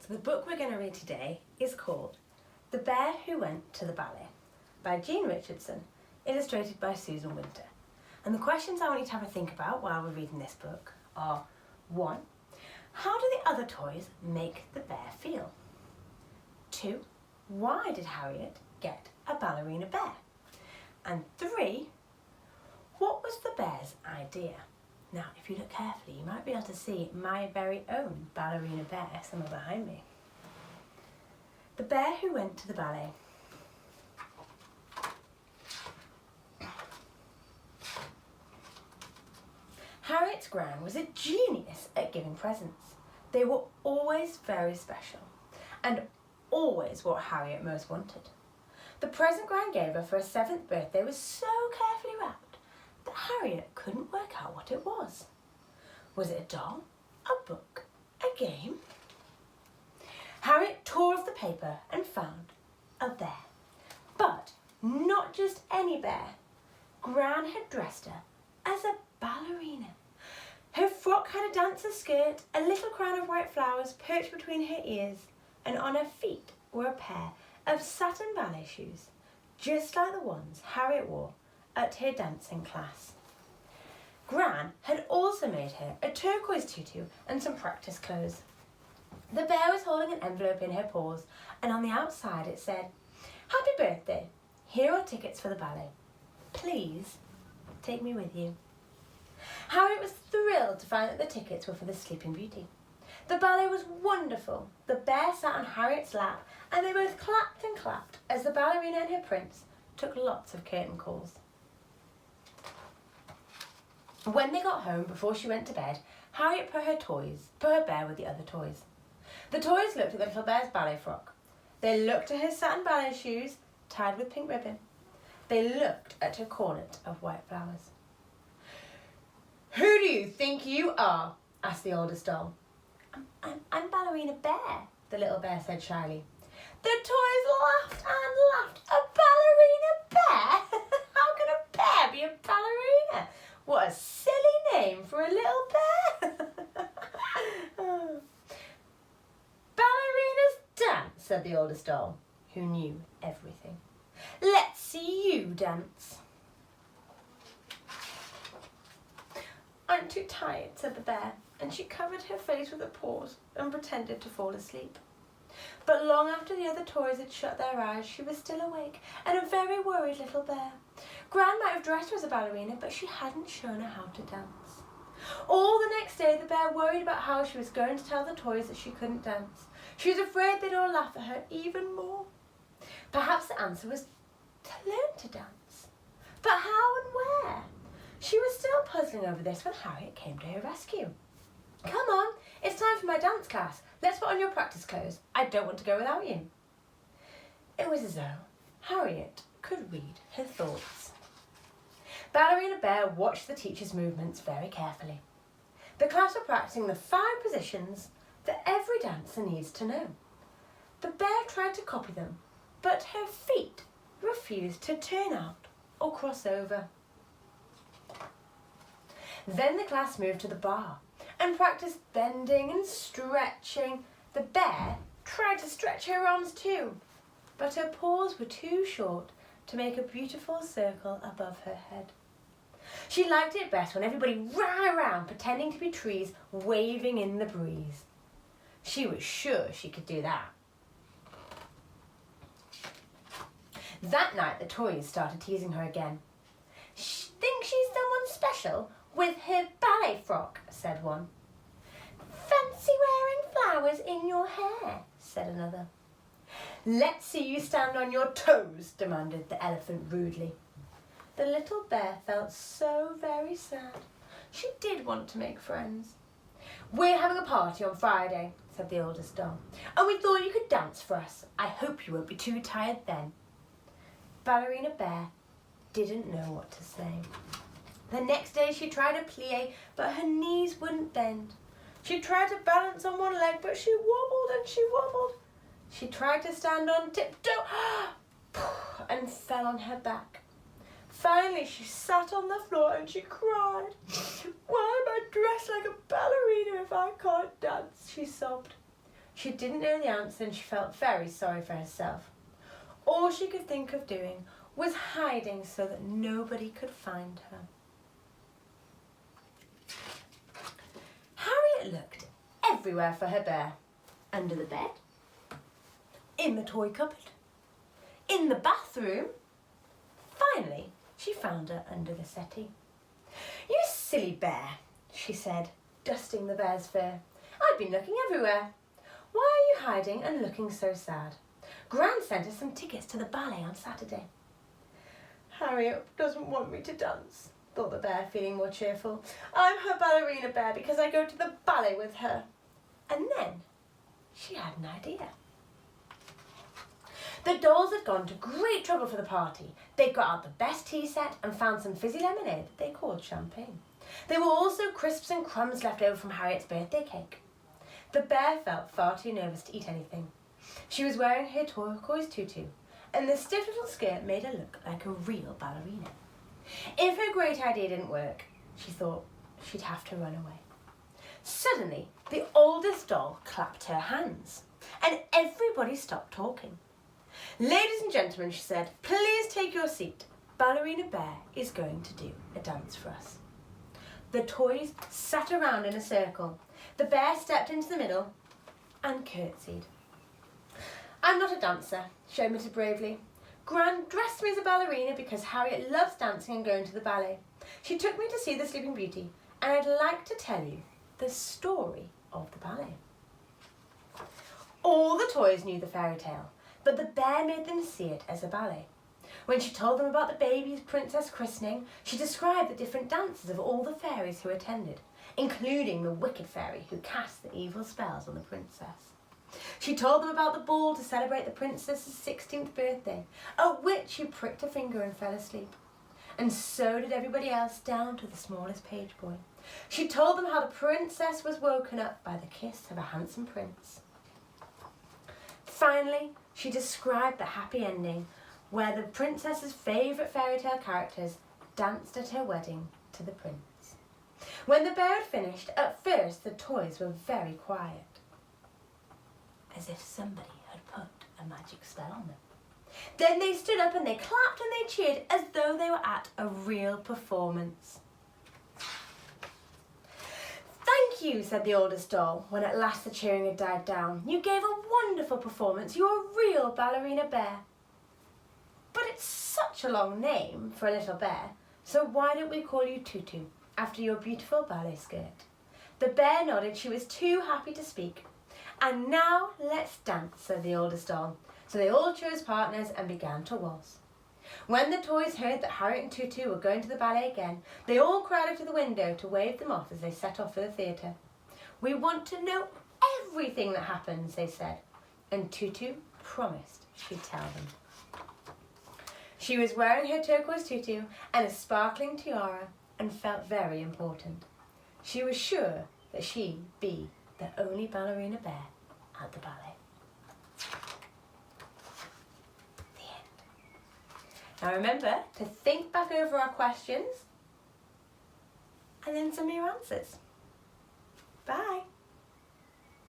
So the book we're going to read today is called The Bear Who Went to the Ballet by Jean Richardson, illustrated by Susan Winter. And the questions I want you to have a think about while we're reading this book are: 1. How do the other toys make the bear feel? 2. Why did Harriet get a ballerina bear? And 3. What was the bear's idea? Now, if you look carefully, you might be able to see my very own ballerina bear somewhere behind me. The Bear Who Went to the Ballet. Harriet's gran was a genius at giving presents. They were always very special and always what Harriet most wanted. The present Gran gave her for her 7th birthday was so carefully wrapped that Harriet couldn't work out what it was. Was it a doll, a book, a game? Harriet tore off the paper and found a bear. But not just any bear. Gran had dressed her as a ballerina. Her frock had a dancer's skirt, a little crown of white flowers perched between her ears, and on her feet were a pair of satin ballet shoes, just like the ones Harriet wore at her dancing class. Gran had also made her a turquoise tutu and some practice clothes. The bear was holding an envelope in her paws, and on the outside it said, "Happy birthday, here are tickets for the ballet. Please take me with you." Harriet was thrilled to find that the tickets were for the Sleeping Beauty. The ballet was wonderful. The bear sat on Harriet's lap, and they both clapped and clapped as the ballerina and her prince took lots of curtain calls. When they got home before she went to bed, Harriet put her bear with the other toys. The toys looked at the little bear's ballet frock. They looked at her satin ballet shoes tied with pink ribbon. They looked at her cornet of white flowers. "Who do you think you are?" asked the oldest doll. I'm Ballerina Bear," the little bear said shyly. The toys laughed and laughed. "A ballerina bear? How can a bear be a ballerina? What a silly name for a little bear." "Ballerinas dance," said the oldest doll, who knew everything. "Let's see you dance." "I'm too tired," said the bear, and she covered her face with her paws and pretended to fall asleep. But long after the other toys had shut their eyes, she was still awake and a very worried little bear. Gran might have dressed her as a ballerina, but she hadn't shown her how to dance. All the next day, the bear worried about how she was going to tell the toys that she couldn't dance. She was afraid they'd all laugh at her even more. Perhaps the answer was to learn to dance. But how and where? She was still puzzling over this when Harriet came to her rescue. "Come on, it's time for my dance class. Let's put on your practice clothes. I don't want to go without you." It was as though Harriet could read her thoughts. Ballerina Bear watched the teacher's movements very carefully. The class were practicing the 5 positions that every dancer needs to know. The bear tried to copy them, but her feet refused to turn out or cross over. Then the class moved to the bar and practiced bending and stretching. The bear tried to stretch her arms too, but her paws were too short to make a beautiful circle above her head. She liked it best when everybody ran around pretending to be trees waving in the breeze. She was sure she could do that. That night the toys started teasing her again. "Think she's someone special with her ballet frock?" said one. "Fancy wearing flowers in your hair?" said another. "Let's see you stand on your toes," demanded the elephant rudely. The little bear felt so very sad. She did want to make friends. "We're having a party on Friday," said the oldest doll, "and we thought you could dance for us. I hope you won't be too tired then." Ballerina Bear didn't know what to say. The next day she tried a plie, but her knees wouldn't bend. She tried to balance on one leg, but she wobbled and she wobbled. She tried to stand on tiptoe and fell on her back. Finally, she sat on the floor and she cried. "Why am I dressed like a ballerina if I can't dance?" she sobbed. She didn't know the answer and she felt very sorry for herself. All she could think of doing was hiding so that nobody could find her. Harriet looked everywhere for her bear. Under the bed, in the toy cupboard, in the bathroom. Finally, she found her under the settee. "You silly bear," she said, dusting the bear's fur. "I've been looking everywhere. Why are you hiding and looking so sad? Gran sent us some tickets to the ballet on Saturday." "Harriet doesn't want me to dance," thought the bear, feeling more cheerful. "I'm her ballerina bear because I go to the ballet with her." And then she had an idea. The dolls had gone to great trouble for the party. They got out the best tea set and found some fizzy lemonade that they called champagne. There were also crisps and crumbs left over from Harriet's birthday cake. The bear felt far too nervous to eat anything. She was wearing her turquoise tutu, and the stiff little skirt made her look like a real ballerina. If her great idea didn't work, she thought she'd have to run away. Suddenly, the oldest doll clapped her hands, and everybody stopped talking. "Ladies and gentlemen," she said, "please take your seat. Ballerina Bear is going to do a dance for us." The toys sat around in a circle. The bear stepped into the middle and curtsied. "I'm not a dancer," she admitted bravely. "Gran dressed me as a ballerina because Harriet loves dancing and going to the ballet. She took me to see the Sleeping Beauty, and I'd like to tell you the story of the ballet." All the toys knew the fairy tale, but the bear made them see it as a ballet. When she told them about the baby's princess christening, she described the different dances of all the fairies who attended, including the wicked fairy who cast the evil spells on the princess. She told them about the ball to celebrate the princess's 16th birthday, at which she pricked her finger and fell asleep. And so did everybody else, down to the smallest page boy. She told them how the princess was woken up by the kiss of a handsome prince. Finally, she described the happy ending where the princess's favourite fairy tale characters danced at her wedding to the prince. When the bear had finished, at first the toys were very quiet, as if somebody had put a magic spell on them. Then they stood up and they clapped and they cheered as though they were at a real performance. "Thank you," said the oldest doll, when at last the cheering had died down. "You gave a wonderful performance. You're a real ballerina bear." "But it's such a long name for a little bear, so why don't we call you Tutu, after your beautiful ballet skirt?" The bear nodded. She was too happy to speak. "And now let's dance," said the oldest doll. So they all chose partners and began to waltz. When the toys heard that Harriet and Tutu were going to the ballet again, they all crowded to the window to wave them off as they set off for the theatre. "We want to know everything that happens," they said, and Tutu promised she'd tell them. She was wearing her turquoise tutu and a sparkling tiara and felt very important. She was sure that she'd be the only ballerina bear at the ballet. The end. Now remember to think back over our questions and then some of your answers. Bye.